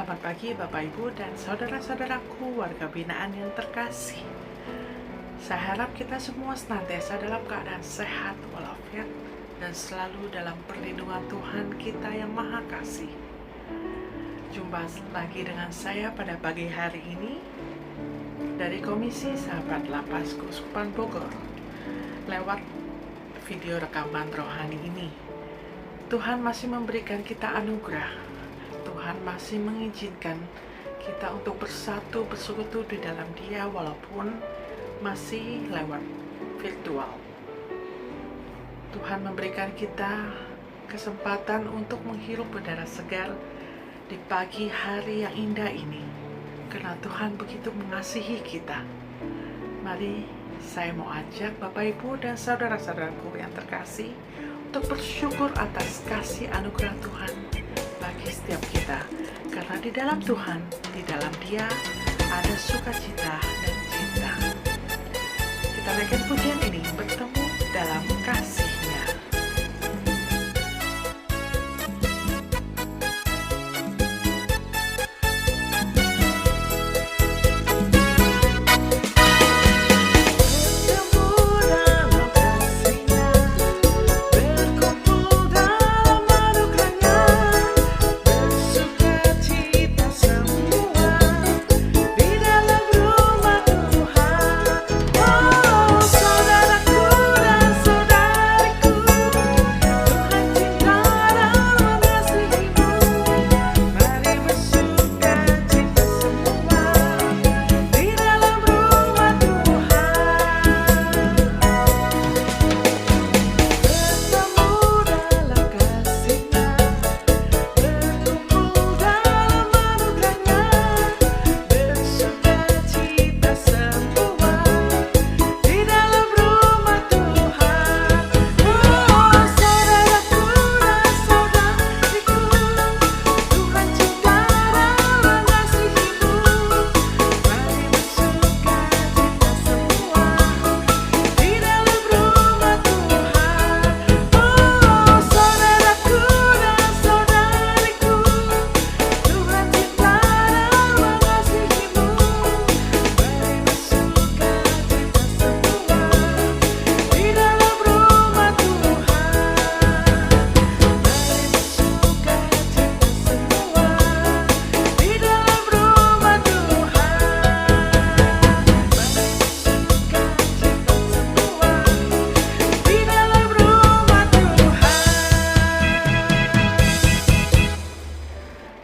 Selamat pagi Bapak Ibu dan saudara-saudaraku warga binaan yang terkasih. Saya harap kita semua senantiasa dalam keadaan sehat walafiat dan selalu dalam perlindungan Tuhan kita yang Maha Kasih. Jumpa lagi dengan saya pada pagi hari ini dari Komisi Sahabat Lapas Keuskupan Bogor lewat video rekaman rohani ini. Tuhan masih memberikan kita anugerah. Tuhan masih mengizinkan kita untuk bersekutu di dalam Dia walaupun masih lewat virtual. Tuhan memberikan kita kesempatan untuk menghirup udara segar di pagi hari yang indah ini karena Tuhan begitu mengasihi kita. Mari saya mau ajak Bapak Ibu dan saudara-saudaraku yang terkasih untuk bersyukur atas kasih anugerah Tuhan bagi setiap kita, karena di dalam Tuhan, di dalam Dia ada sukacita dan cinta. Kita naikkan pujian ini, bertemu dalam kasih-Nya.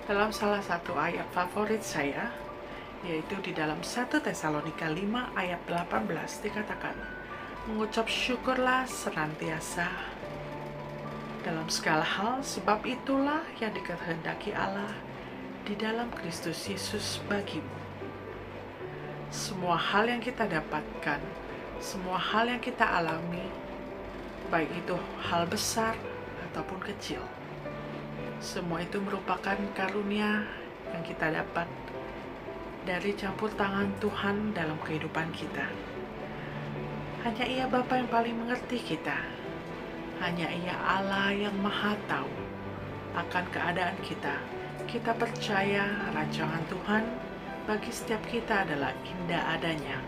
Dalam salah satu ayat favorit saya, yaitu di dalam 1 Tesalonika 5 ayat 18 dikatakan, mengucap syukurlah senantiasa dalam segala hal, sebab itulah yang dikehendaki Allah di dalam Kristus Yesus bagimu. Semua hal yang kita dapatkan, semua hal yang kita alami, baik itu hal besar ataupun kecil, semua itu merupakan karunia yang kita dapat dari campur tangan Tuhan dalam kehidupan kita. Hanya Ia Bapa yang paling mengerti kita. Hanya Ia Allah yang Maha tahu akan keadaan kita. Kita percaya rancangan Tuhan bagi setiap kita adalah indah adanya.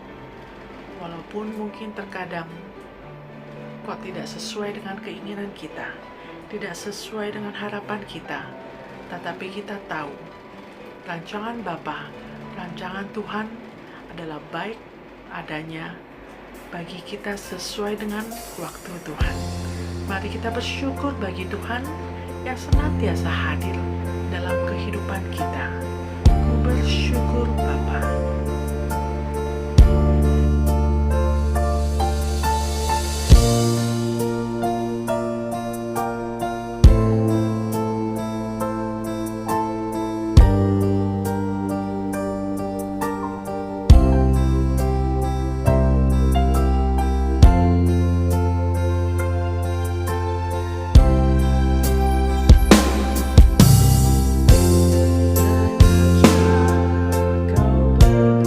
Walaupun mungkin terkadang kok tidak sesuai dengan keinginan kita, tidak sesuai dengan harapan kita, tetapi kita tahu rancangan Bapa, rancangan Tuhan adalah baik adanya bagi kita sesuai dengan waktu Tuhan. Mari kita bersyukur bagi Tuhan yang senantiasa hadir dalam kehidupan kita. Ku bersyukur Bapa. Kau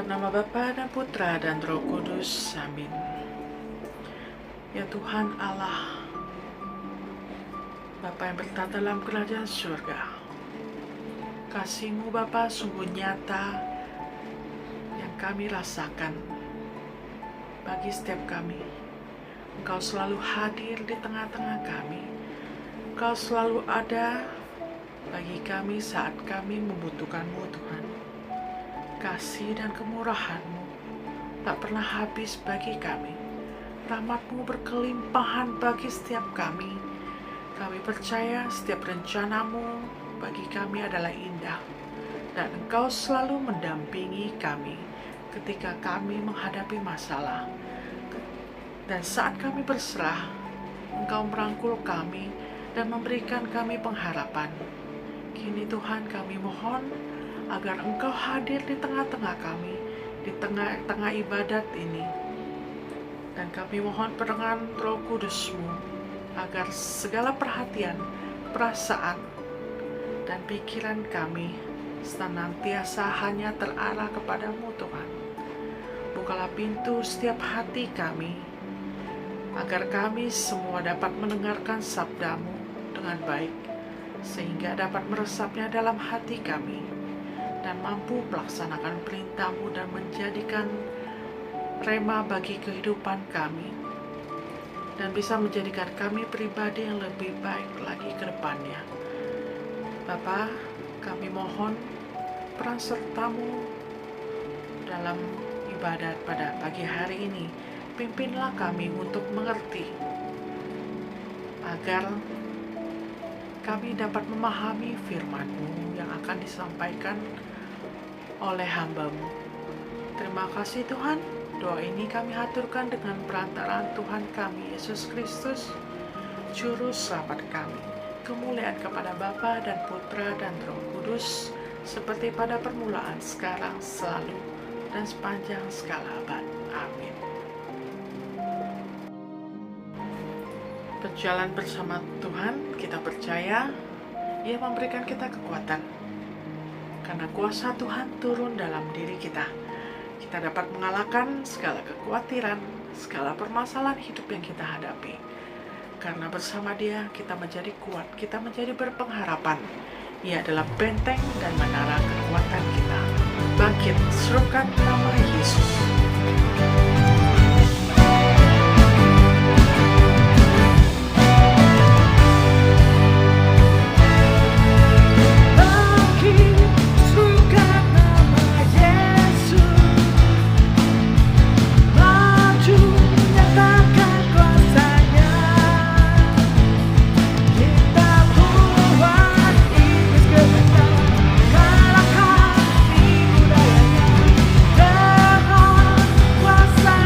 Dalam nama Bapa dan Putra dan Roh Kudus, amin. Ya Tuhan Allah, Bapa yang bertata dalam kerajaan surga, kasih-Mu Bapa sungguh nyata yang kami rasakan bagi setiap kami. Engkau selalu hadir di tengah-tengah kami. Engkau selalu ada bagi kami saat kami membutuhkan-Mu Tuhan. Kasih dan kemurahan-Mu tak pernah habis bagi kami. Rahmat-Mu berkelimpahan bagi setiap kami. Kami percaya setiap rencana-Mu bagi kami adalah indah, dan Engkau selalu mendampingi kami ketika kami menghadapi masalah. Dan saat kami berserah, Engkau merangkul kami dan memberikan kami pengharapan. Kini Tuhan, kami mohon agar Engkau hadir di tengah-tengah kami, di tengah-tengah ibadat ini. Dan kami mohon perangan Roh Kudus-Mu, agar segala perhatian, perasaan, dan pikiran kami senantiasa hanya terarah kepada-Mu Tuhan. Bukalah pintu setiap hati kami, agar kami semua dapat mendengarkan sabda-Mu dengan baik, sehingga dapat meresapnya dalam hati kami, dan mampu melaksanakan perintah-Mu dan menjadikan rema bagi kehidupan kami, dan bisa menjadikan kami pribadi yang lebih baik lagi ke depannya. Bapa, kami mohon peran serta-Mu dalam ibadat pada pagi hari ini. Pimpinlah kami untuk mengerti, agar kami dapat memahami firman-Mu yang akan disampaikan oleh hamba-Mu. Terima kasih Tuhan. Doa ini kami haturkan dengan perantaraan Tuhan kami Yesus Kristus, Juru Selamat kami. Kemuliaan kepada Bapa dan Putra dan Roh Kudus, seperti pada permulaan, sekarang, selalu, dan sepanjang segala abad. Amin. Berjalan bersama Tuhan, kita percaya Ia memberikan kita kekuatan. Karena kuasa Tuhan turun dalam diri kita, kita dapat mengalahkan segala kekhawatiran, segala permasalahan hidup yang kita hadapi. Karena bersama Dia kita menjadi kuat, kita menjadi berpengharapan. Ia adalah benteng dan menara kekuatan kita. Bangkit, serukan nama Yesus. Kuasa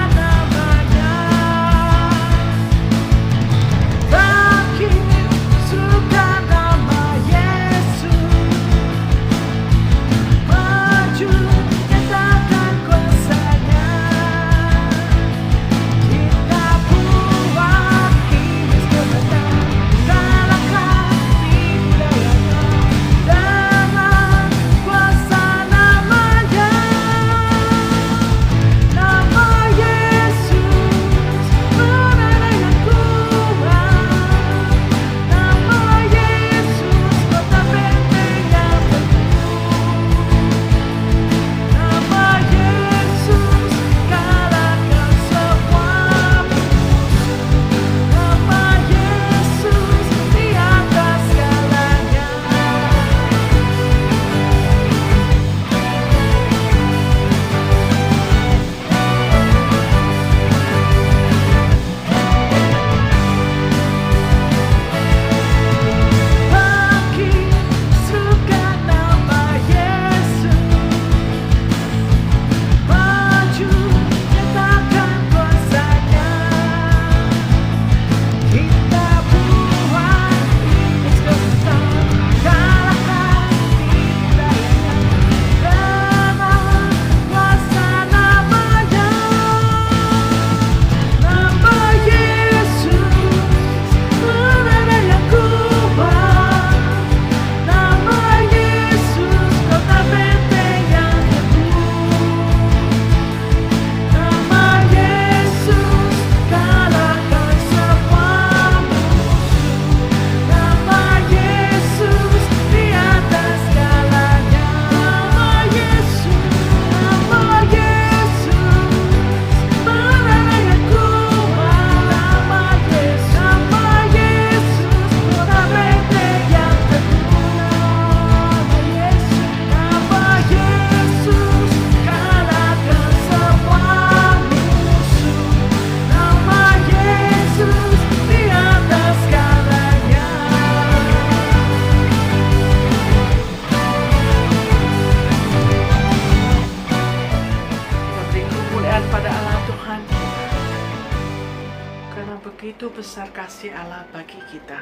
Begitu besar kasih Allah bagi kita.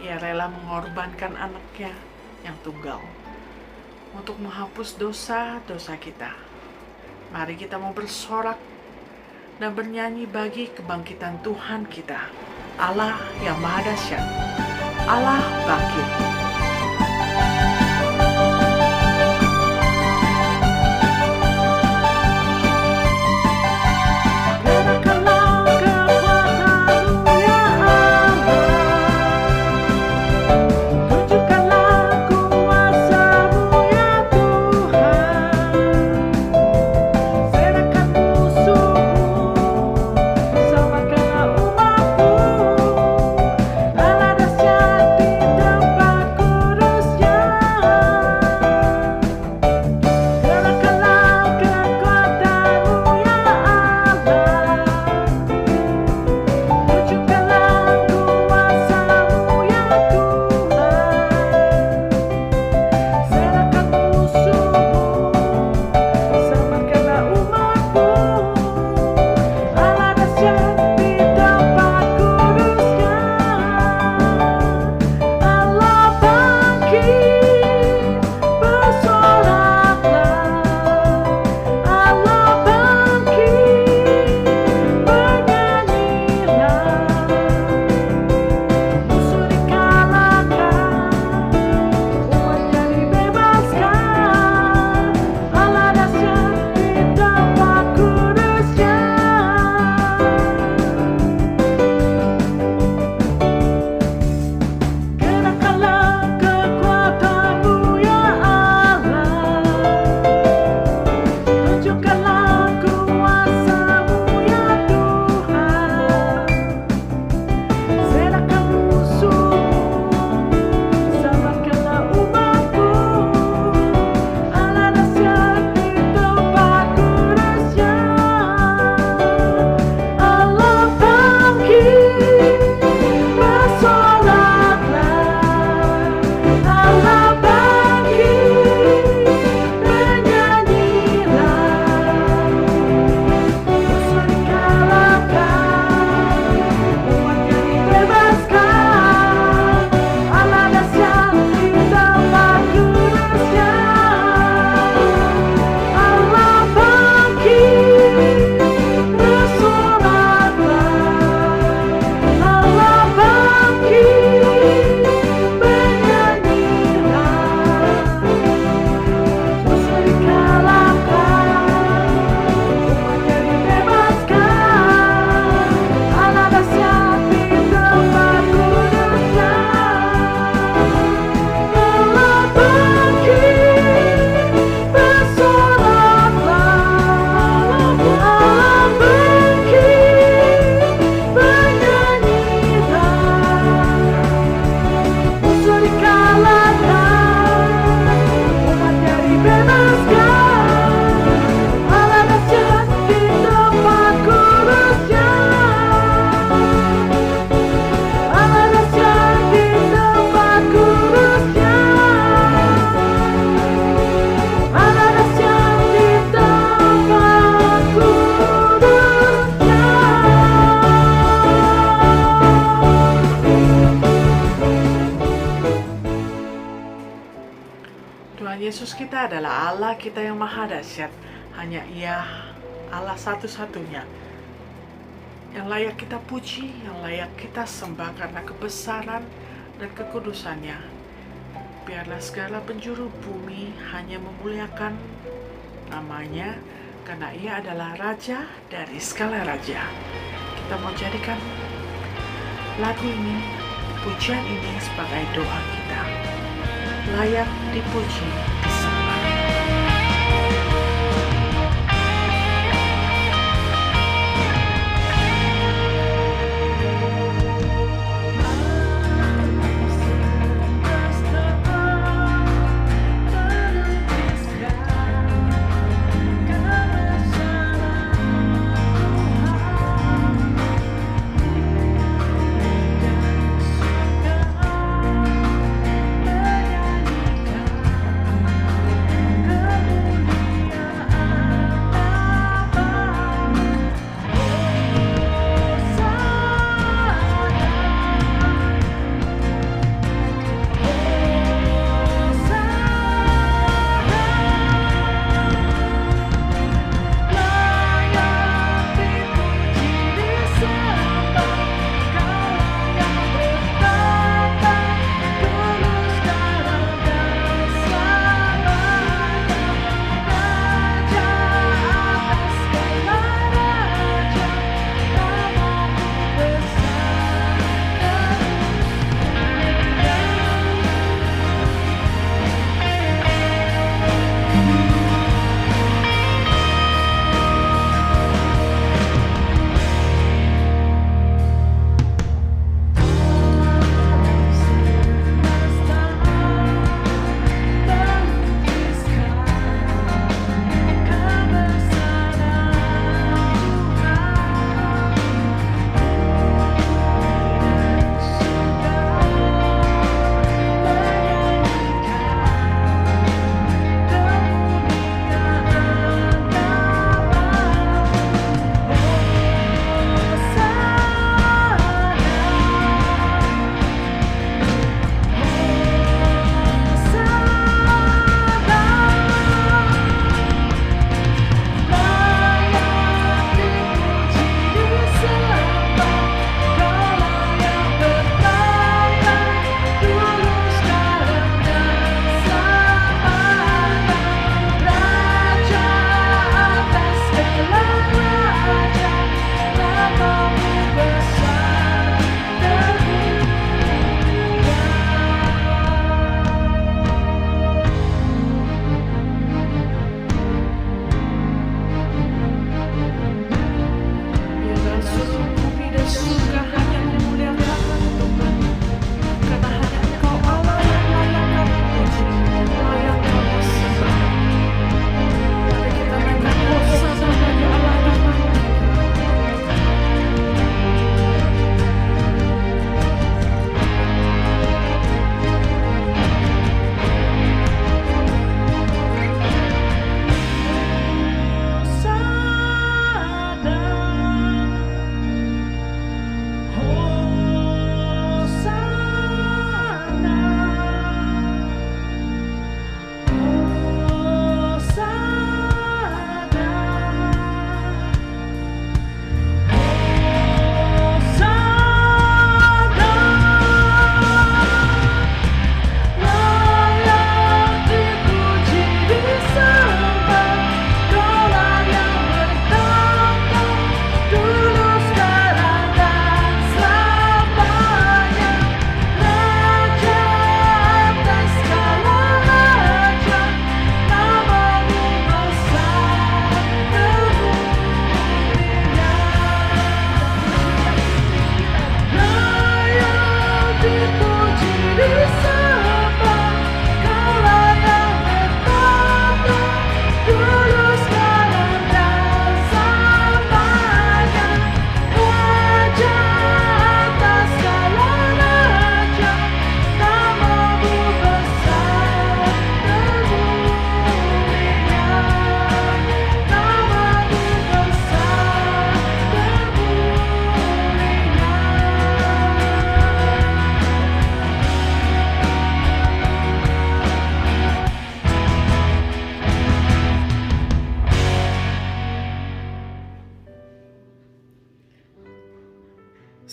Ia rela mengorbankan anaknya yang tunggal untuk menghapus dosa-dosa kita. Mari kita mau bersorak dan bernyanyi bagi kebangkitan Tuhan kita, Allah yang Maha Dahsyat, Allah bangkit. Yesus kita adalah Allah kita yang maha dahsyat. Hanya Ia Allah satu-satunya yang layak kita puji, yang layak kita sembah karena kebesaran dan kekudusannya. Biarlah segala penjuru bumi hanya memuliakan namanya, karena Ia adalah Raja dari segala raja. Kita mau jadikan lagu ini, pujian ini sebagai doa kita. Layak dipuji, disembah.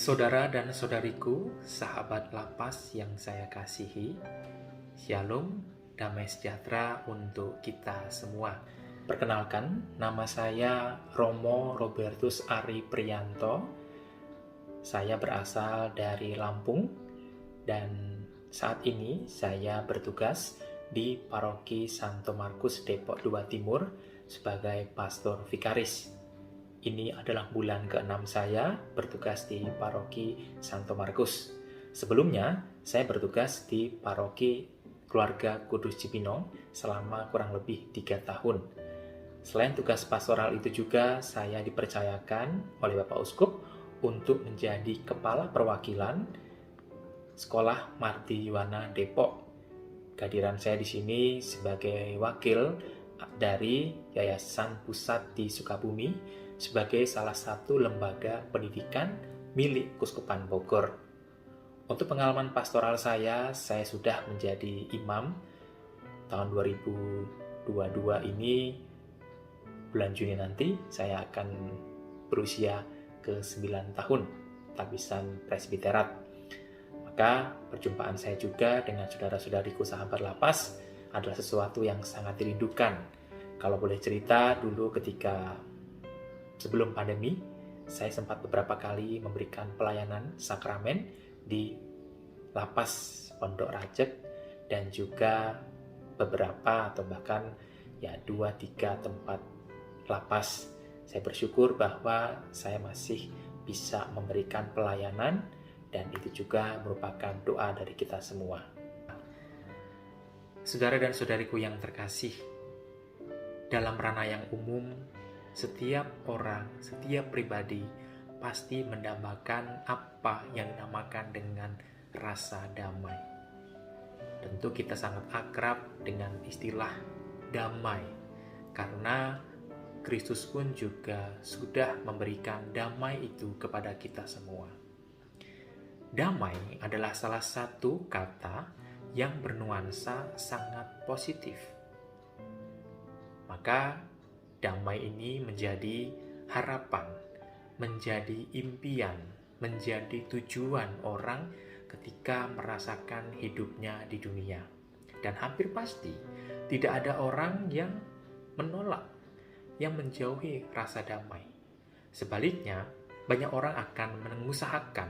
Saudara dan saudariku, sahabat lapas yang saya kasihi, Shalom, damai sejahtera untuk kita semua. Perkenalkan, nama saya Romo Robertus Ari Priyanto. Saya berasal dari Lampung dan saat ini saya bertugas di Paroki Santo Markus Depok 2 Timur sebagai pastor vikaris. Ini adalah bulan ke-6 saya bertugas di Paroki Santo Markus. Sebelumnya, saya bertugas di Paroki Keluarga Kudus Cibinong selama kurang lebih 3 tahun. Selain tugas pastoral itu juga, saya dipercayakan oleh Bapak Uskup untuk menjadi Kepala Perwakilan Sekolah Marti Yuwana Depok. Kehadiran saya di sini sebagai wakil dari Yayasan Pusat di Sukabumi sebagai salah satu lembaga pendidikan milik Kuskupan Bogor. Untuk pengalaman pastoral saya sudah menjadi imam tahun 2022 ini. Bulan Juni nanti saya akan berusia ke-9 tahun tabisan presbiterat. Maka perjumpaan saya juga dengan saudara-saudariku sahabat lapas adalah sesuatu yang sangat dirindukan. Kalau boleh cerita, dulu ketika sebelum pandemi, saya sempat beberapa kali memberikan pelayanan sakramen di lapas Pondok Rajek dan juga beberapa atau bahkan 2-3 tempat lapas. Saya bersyukur bahwa saya masih bisa memberikan pelayanan dan itu juga merupakan doa dari kita semua. Saudara dan saudariku yang terkasih, dalam ranah yang umum, setiap orang, setiap pribadi pasti mendambakan apa yang dinamakan dengan rasa damai. Tentu kita sangat akrab dengan istilah damai, karena Kristus pun juga sudah memberikan damai itu kepada kita semua. Damai adalah salah satu kata yang bernuansa sangat positif. Maka damai ini menjadi harapan, menjadi impian, menjadi tujuan orang ketika merasakan hidupnya di dunia. Dan hampir pasti tidak ada orang yang menolak, yang menjauhi rasa damai. Sebaliknya, banyak orang akan mengusahakan,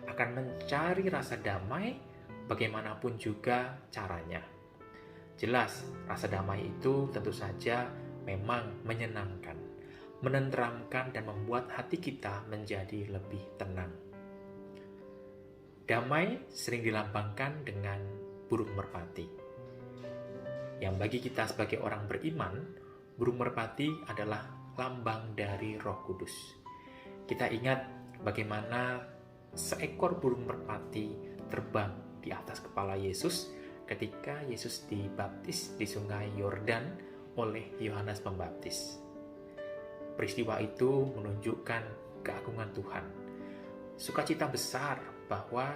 akan mencari rasa damai bagaimanapun juga caranya. Jelas, rasa damai itu tentu saja memang menyenangkan, menenteramkan dan membuat hati kita menjadi lebih tenang. Damai sering dilambangkan dengan burung merpati. Yang bagi kita sebagai orang beriman, burung merpati adalah lambang dari Roh Kudus. Kita ingat bagaimana seekor burung merpati terbang di atas kepala Yesus ketika Yesus dibaptis di Sungai Yordan oleh Yohanes Pembaptis. Peristiwa itu menunjukkan keagungan Tuhan. Sukacita besar bahwa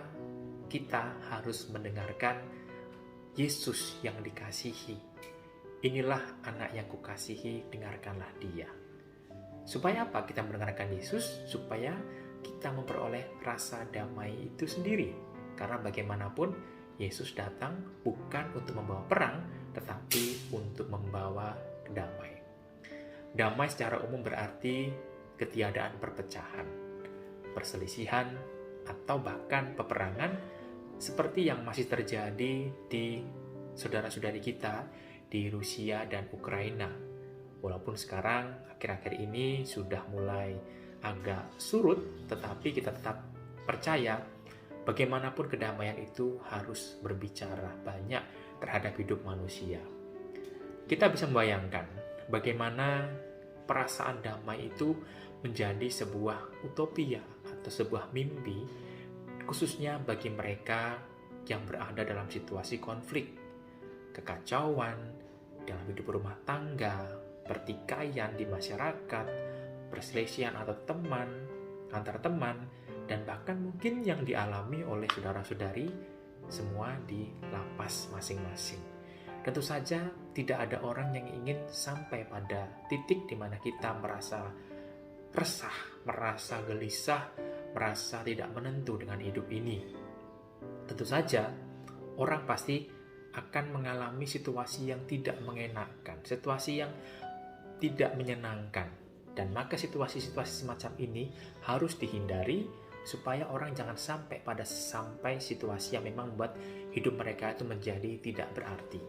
kita harus mendengarkan Yesus yang dikasihi. Inilah anak yang kukasihi, dengarkanlah dia. Supaya apa kita mendengarkan Yesus? Supaya kita memperoleh rasa damai itu sendiri. Karena bagaimanapun Yesus datang bukan untuk membawa perang, tetapi untuk membawa damai. Damai secara umum berarti ketiadaan perpecahan, perselisihan, atau bahkan peperangan seperti yang masih terjadi di saudara-saudari kita di Rusia dan Ukraina. Walaupun sekarang akhir-akhir ini sudah mulai agak surut, tetapi kita tetap percaya bagaimanapun kedamaian itu harus berbicara banyak terhadap hidup manusia. Kita bisa membayangkan bagaimana perasaan damai itu menjadi sebuah utopia atau sebuah mimpi, khususnya bagi mereka yang berada dalam situasi konflik, kekacauan dalam hidup rumah tangga, pertikaian di masyarakat, perselisihan atau antar teman, dan bahkan mungkin yang dialami oleh saudara-saudari semua di lapas masing-masing. Tentu saja tidak ada orang yang ingin sampai pada titik di mana kita merasa resah, merasa gelisah, merasa tidak menentu dengan hidup ini. Tentu saja, orang pasti akan mengalami situasi yang tidak mengenakan, situasi yang tidak menyenangkan. Dan maka situasi-situasi semacam ini harus dihindari supaya orang jangan sampai situasi yang memang membuat hidup mereka itu menjadi tidak berarti.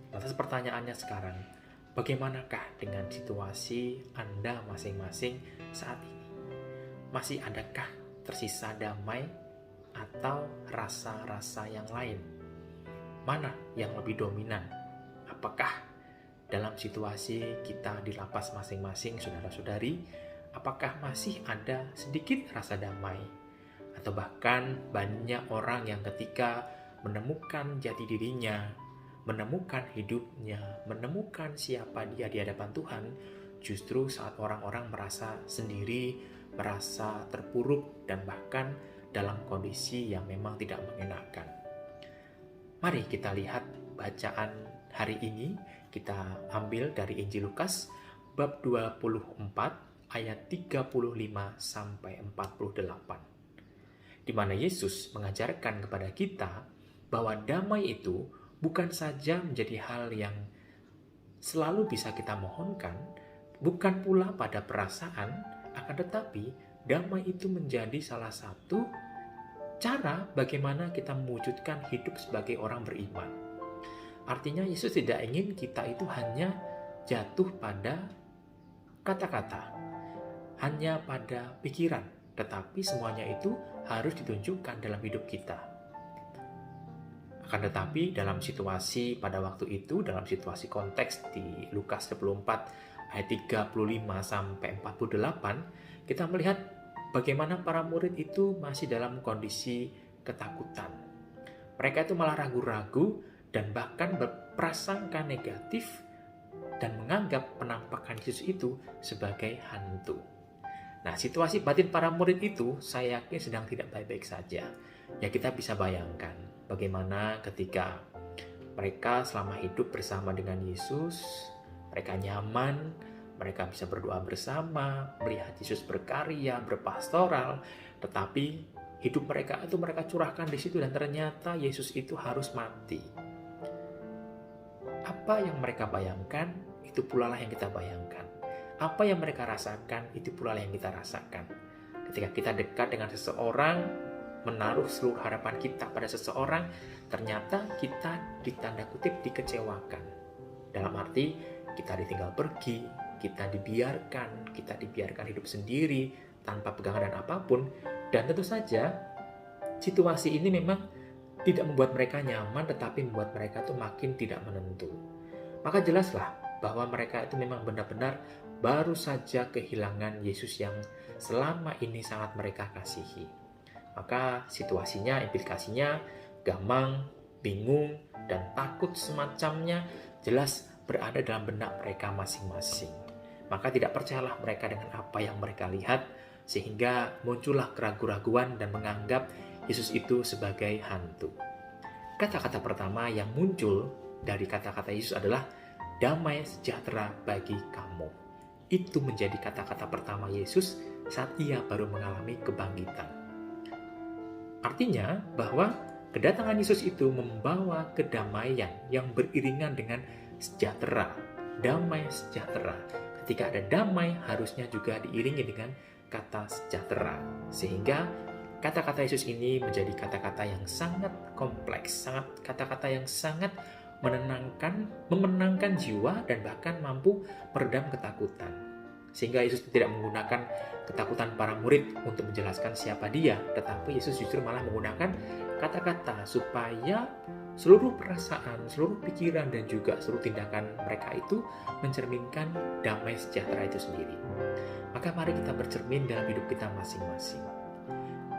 Lantas pertanyaannya sekarang, bagaimanakah dengan situasi Anda masing-masing saat ini? Masih adakah tersisa damai atau rasa-rasa yang lain? Mana yang lebih dominan? Apakah dalam situasi kita di lapas masing-masing, saudara-saudari, apakah masih ada sedikit rasa damai? Atau bahkan banyak orang yang ketika menemukan jati dirinya, menemukan hidupnya, menemukan siapa dia di hadapan Tuhan, justru saat orang-orang merasa sendiri, merasa terpuruk, dan bahkan dalam kondisi yang memang tidak mengenakan. Mari kita lihat bacaan hari ini. Kita ambil dari Injil Lukas bab 24 ayat 35 sampai 48. Di mana Yesus mengajarkan kepada kita bahwa damai itu bukan saja menjadi hal yang selalu bisa kita mohonkan, bukan pula pada perasaan, akan tetapi damai itu menjadi salah satu cara bagaimana kita mewujudkan hidup sebagai orang beriman. Artinya Yesus tidak ingin kita itu hanya jatuh pada kata-kata, hanya pada pikiran, tetapi semuanya itu harus ditunjukkan dalam hidup kita. Akan tetapi dalam situasi pada waktu itu, dalam situasi konteks di Lukas 24 ayat 35 sampai 48, kita melihat bagaimana para murid itu masih dalam kondisi ketakutan. Mereka itu malah ragu-ragu dan bahkan berprasangka negatif dan menganggap penampakan Yesus itu sebagai hantu. Nah, situasi batin para murid itu saya yakin sedang tidak baik-baik saja. Ya, kita bisa bayangkan bagaimana ketika mereka selama hidup bersama dengan Yesus, mereka nyaman, mereka bisa berdoa bersama, melihat Yesus berkarya, berpastoral, tetapi hidup mereka itu mereka curahkan di situ dan ternyata Yesus itu harus mati. Apa yang mereka bayangkan, itu pula lah yang kita bayangkan. Apa yang mereka rasakan, itu pula lah yang kita rasakan. Ketika kita dekat dengan seseorang, menaruh seluruh harapan kita pada seseorang, ternyata kita ditanda kutip dikecewakan. Dalam arti, kita ditinggal pergi, kita dibiarkan hidup sendiri, tanpa pegangan dan apapun. Dan tentu saja, situasi ini memang tidak membuat mereka nyaman, tetapi membuat mereka tuh makin tidak menentu. Maka jelaslah bahwa mereka itu memang benar-benar baru saja kehilangan Yesus yang selama ini sangat mereka kasihi. Maka situasinya, implikasinya, gamang, bingung, dan takut semacamnya jelas berada dalam benak mereka masing-masing. Maka tidak percayalah mereka dengan apa yang mereka lihat, sehingga muncullah keraguan-raguan dan menganggap Yesus itu sebagai hantu. Kata-kata pertama yang muncul dari kata-kata Yesus adalah damai sejahtera bagi kamu. Itu menjadi kata-kata pertama Yesus saat ia baru mengalami kebangkitan. Artinya bahwa kedatangan Yesus itu membawa kedamaian yang beriringan dengan sejahtera, damai sejahtera. Ketika ada damai harusnya juga diiringi dengan kata sejahtera. Sehingga kata-kata Yesus ini menjadi kata-kata yang sangat kompleks, kata-kata yang sangat memenangkan jiwa dan bahkan mampu meredam ketakutan. Sehingga Yesus tidak menggunakan ketakutan para murid untuk menjelaskan siapa dia, tetapi Yesus justru malah menggunakan kata-kata supaya seluruh perasaan, seluruh pikiran dan juga seluruh tindakan mereka itu mencerminkan damai sejahtera itu sendiri. Maka mari kita bercermin dalam hidup kita masing-masing.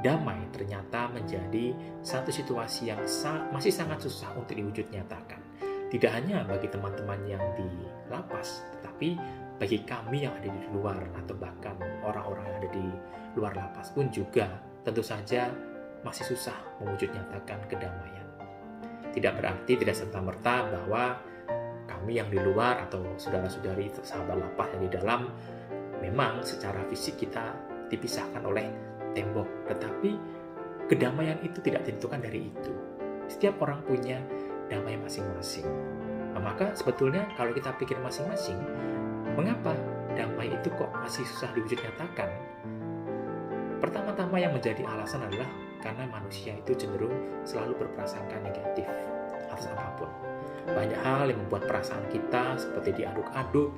Damai ternyata menjadi satu situasi yang masih sangat susah untuk diwujud nyatakan. Tidak hanya bagi teman-teman yang di lapas, tetapi bagi kami yang ada di luar atau bahkan orang-orang yang ada di luar lapas pun juga tentu saja masih susah mewujud nyatakan kedamaian. Tidak berarti tidak serta-merta bahwa kami yang di luar atau saudara-saudari sahabat lapas yang di dalam memang secara fisik kita dipisahkan oleh tembok, tetapi kedamaian itu tidak ditentukan dari itu. Setiap orang punya damai masing-masing. Nah, maka sebetulnya kalau kita pikir masing-masing, mengapa damai itu kok masih susah diwujud nyatakan? Pertama-tama yang menjadi alasan adalah karena manusia itu cenderung selalu berprasangka negatif atas apapun. Banyak hal yang membuat perasaan kita seperti diaduk-aduk,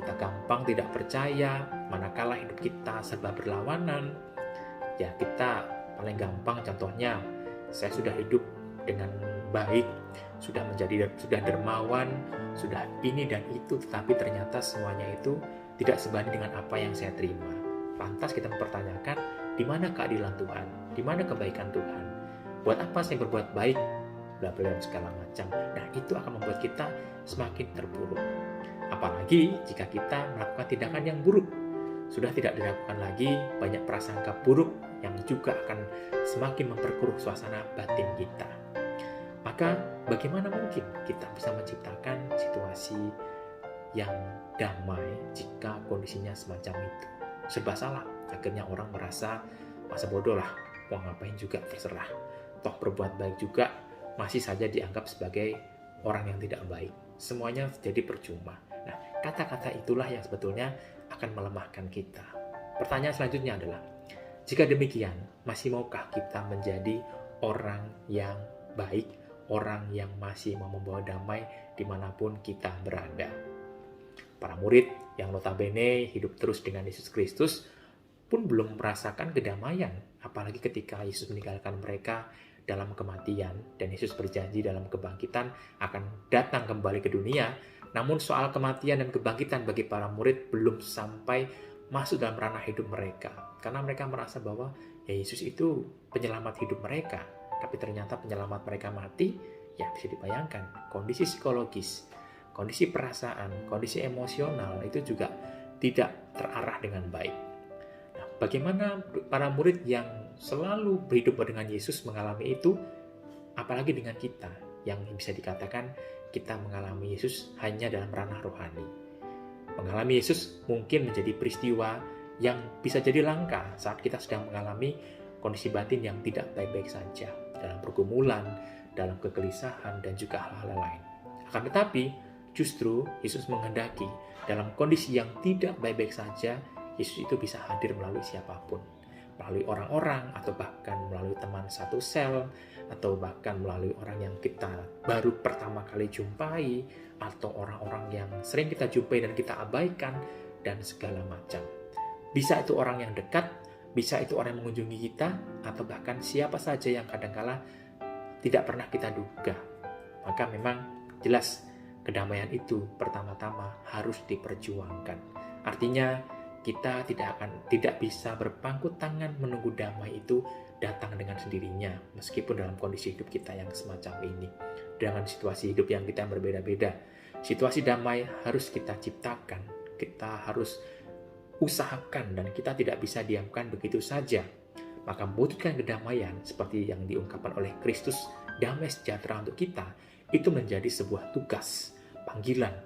kita gampang tidak percaya, manakala hidup kita serba berlawanan. Ya, kita paling gampang contohnya, saya sudah hidup dengan baik, sudah dermawan, sudah ini dan itu, tetapi ternyata semuanya itu tidak sebanding dengan apa yang saya terima. Lantas kita mempertanyakan, di mana keadilan Tuhan? Di mana kebaikan Tuhan? Buat apa saya berbuat baik? Bla bla dan segala macam. Nah, itu akan membuat kita semakin terpuruk. Apalagi jika kita melakukan tindakan yang buruk. Sudah tidak dilakukan lagi, banyak prasangka buruk yang juga akan semakin memperkeruh suasana batin kita. Maka bagaimana mungkin kita bisa menciptakan situasi yang damai jika kondisinya semacam itu? Serba salah. Akhirnya orang merasa masa bodoh lah, mau ngapain juga terserah. Toh berbuat baik juga masih saja dianggap sebagai orang yang tidak baik. Semuanya jadi percuma. Nah, kata-kata itulah yang sebetulnya akan melemahkan kita. Pertanyaan selanjutnya adalah, jika demikian, masih maukah kita menjadi orang yang baik, orang yang masih mau membawa damai dimanapun kita berada? Para murid yang notabene hidup terus dengan Yesus Kristus pun belum merasakan kedamaian, apalagi ketika Yesus meninggalkan mereka dalam kematian dan Yesus berjanji dalam kebangkitan akan datang kembali ke dunia. Namun soal kematian dan kebangkitan bagi para murid belum sampai masuk dalam ranah hidup mereka, karena mereka merasa bahwa ya Yesus itu penyelamat hidup mereka, tapi ternyata penyelamat mereka mati. Ya, bisa dibayangkan kondisi psikologis, kondisi perasaan, kondisi emosional itu juga tidak terarah dengan baik. Nah, bagaimana para murid yang selalu berhidup dengan Yesus mengalami itu, apalagi dengan kita yang bisa dikatakan kita mengalami Yesus hanya dalam ranah rohani. Mengalami Yesus mungkin menjadi peristiwa yang bisa jadi langka saat kita sedang mengalami kondisi batin yang tidak baik-baik saja, dalam pergumulan, dalam kegelisahan, dan juga hal-hal lain. Akan tetapi, justru Yesus menghendaki dalam kondisi yang tidak baik-baik saja, Yesus itu bisa hadir melalui siapapun. Melalui orang-orang, atau bahkan melalui teman satu sel, atau bahkan melalui orang yang kita baru pertama kali jumpai, atau orang-orang yang sering kita jumpai dan kita abaikan, dan segala macam. Bisa itu orang yang dekat, bisa itu orang yang mengunjungi kita, atau bahkan siapa saja yang kadangkala tidak pernah kita duga. Maka memang jelas kedamaian itu pertama-tama harus diperjuangkan. Artinya kita tidak bisa berpangku tangan menunggu damai itu datang dengan sendirinya, meskipun dalam kondisi hidup kita yang semacam ini, dengan situasi hidup yang kita berbeda-beda. Situasi damai harus kita ciptakan, kita harus usahakan, dan kita tidak bisa diamkan begitu saja. Maka mewujudkan kedamaian seperti yang diungkapkan oleh Kristus, damai sejahtera untuk kita, itu menjadi sebuah tugas, panggilan,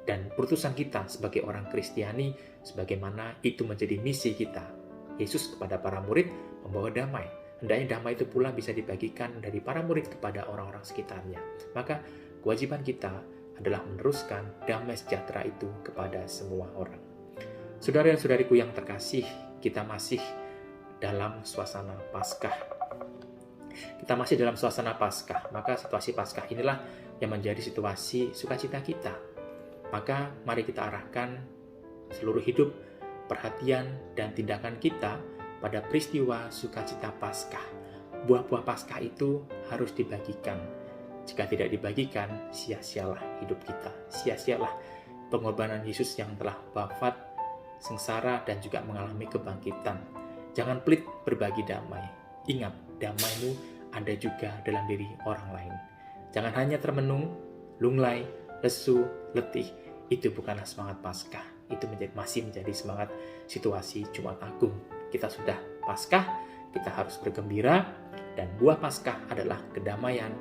dan putusan kita sebagai orang Kristiani, sebagaimana itu menjadi misi kita. Yesus kepada para murid membawa damai. Hendaknya damai itu pula bisa dibagikan dari para murid kepada orang-orang sekitarnya. Maka kewajiban kita adalah meneruskan damai sejahtera itu kepada semua orang. Saudara dan saudariku yang terkasih, kita masih dalam suasana Paskah. Kita masih dalam suasana Paskah, maka situasi Paskah inilah yang menjadi situasi sukacita kita. Maka mari kita arahkan seluruh hidup, perhatian, dan tindakan kita pada peristiwa sukacita Paskah. Buah-buah Paskah itu harus dibagikan. Jika tidak dibagikan, sia-sialah hidup kita. Sia-sialah pengorbanan Yesus yang telah wafat, sengsara, dan juga mengalami kebangkitan. Jangan pelit berbagi damai. Ingat, damaimu ada juga dalam diri orang lain. Jangan hanya termenung, lunglai, lesu, letih. Itu bukanlah semangat Paskah. Itu masih menjadi semangat situasi Jumat Agung. Kita sudah Paskah, kita harus bergembira, dan buah Paskah adalah kedamaian,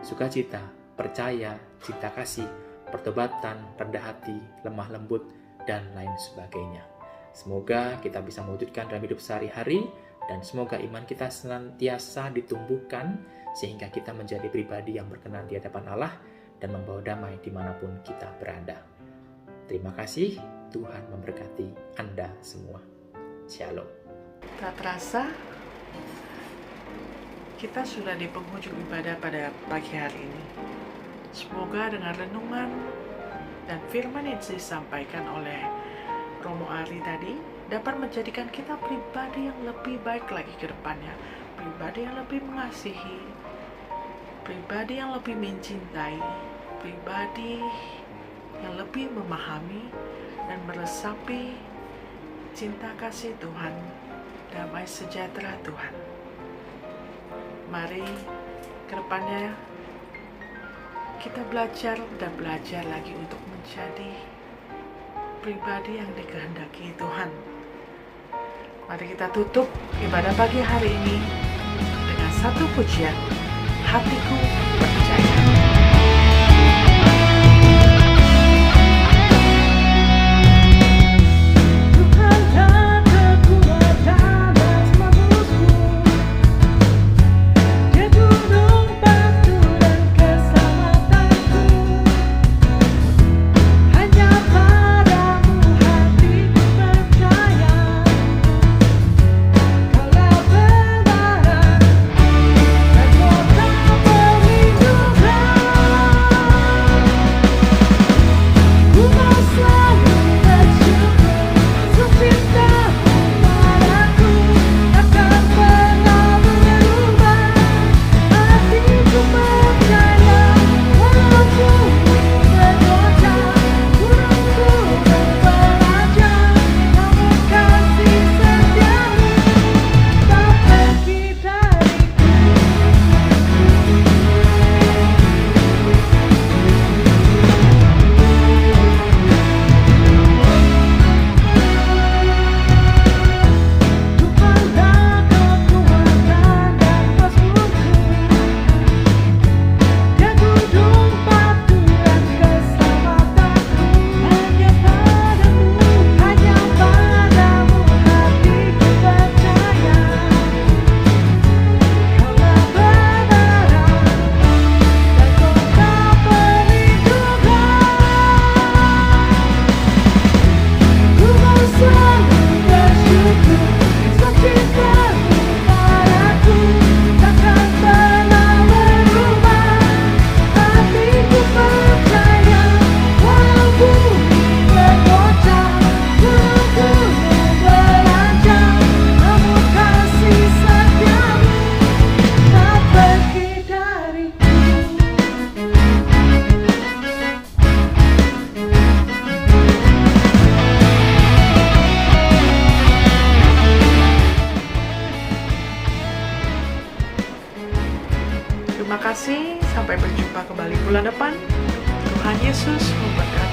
sukacita, percaya, cinta kasih, pertobatan, rendah hati, lemah lembut, dan lain sebagainya. Semoga kita bisa mewujudkan dalam hidup sehari-hari Dan semoga iman kita senantiasa ditumbuhkan sehingga kita menjadi pribadi yang berkenan di hadapan Allah dan membawa damai dimanapun kita berada. Terima kasih, Tuhan memberkati Anda semua. Shalom. Tak terasa, kita sudah di penghujung ibadah pada pagi hari ini. Semoga dengan renungan dan firman yang disampaikan oleh Romo Ari tadi dapat menjadikan kita pribadi yang lebih baik lagi ke depannya, pribadi yang lebih mengasihi, pribadi yang lebih mencintai, pribadi yang lebih memahami dan meresapi cinta kasih Tuhan, damai sejahtera Tuhan. Mari ke depannya kita belajar dan belajar lagi untuk menjadi pribadi yang dikehendaki Tuhan. Mari kita tutup ibadah pagi hari ini dengan satu pujian, Hatiku Percaya. Terima kasih, sampai berjumpa kembali bulan depan. Tuhan Yesus memberkati.